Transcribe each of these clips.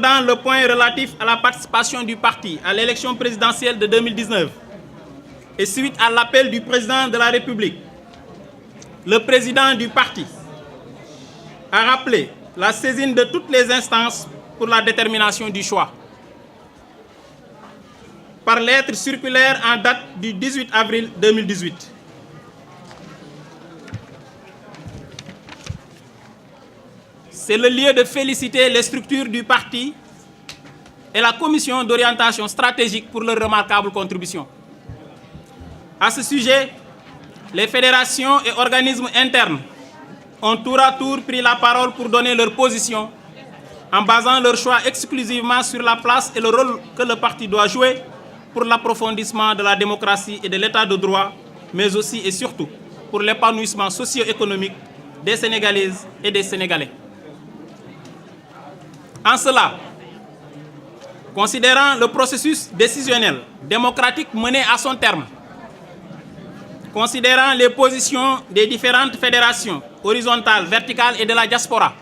abordant le point relatif à la participation du parti à l'élection présidentielle de 2019 et suite à l'appel du président de la République, le président du parti a rappelé la saisine de toutes les instances pour la détermination du choix. Par lettre circulaire en date du 18 avril 2018. C'est le lieu de féliciter les structures du parti et la commission d'orientation stratégique pour leur remarquable contribution. À ce sujet, les fédérations et organismes internes ont tour à tour pris la parole pour donner leur position en basant leur choix exclusivement sur la place et le rôle que le parti doit jouer pour l'approfondissement de la démocratie et de l'état de droit, mais aussi et surtout pour l'épanouissement socio-économique des Sénégalaises et des Sénégalais. En cela, considérant le processus décisionnel démocratique mené à son terme, considérant les positions des différentes fédérations horizontales, verticales et de la diaspora,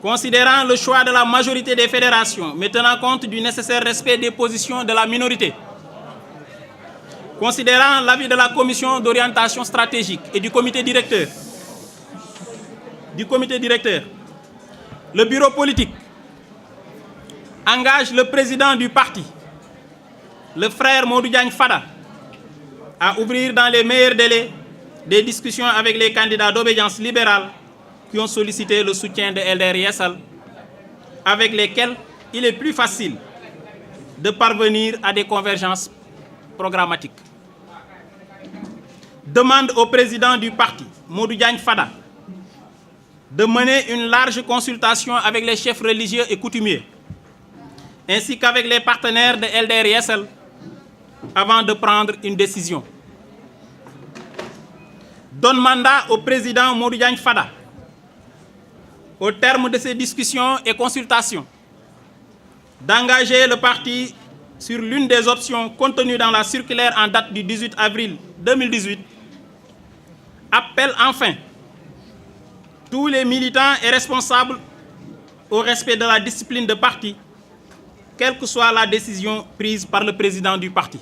considérant le choix de la majorité des fédérations, mais tenant compte du nécessaire respect des positions de la minorité, considérant l'avis de la commission d'orientation stratégique et du comité directeur, le bureau politique engage le président du parti, le frère Modou Diagne Fada, à ouvrir dans les meilleurs délais des discussions avec les candidats d'obédience libérale qui ont sollicité le soutien de LDR Yeesal, avec lesquels il est plus facile de parvenir à des convergences programmatiques. Demande au président du parti, Modou Diagne Fada, de mener une large consultation avec les chefs religieux et coutumiers, ainsi qu'avec les partenaires de LDR Yeesal, avant de prendre une décision. Donne mandat au président Modou Diagne Fada, au terme de ces discussions et consultations, d'engager le parti sur l'une des options contenues dans la circulaire en date du 18 avril 2018, appelle enfin tous les militants et responsables au respect de la discipline de parti, quelle que soit la décision prise par le président du parti.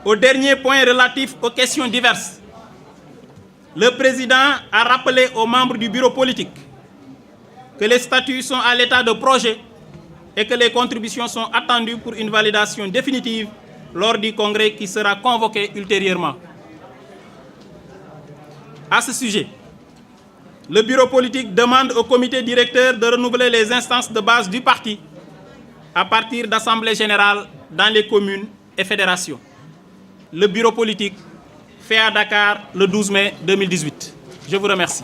Au dernier point relatif aux questions diverses, le président a rappelé aux membres du bureau politique que les statuts sont à l'état de projet et que les contributions sont attendues pour une validation définitive lors du congrès qui sera convoqué ultérieurement. À ce sujet, le bureau politique demande au comité directeur de renouveler les instances de base du parti à partir d'assemblées générales dans les communes et fédérations. Le bureau politique fait à Dakar le 12 mai 2018. Je vous remercie.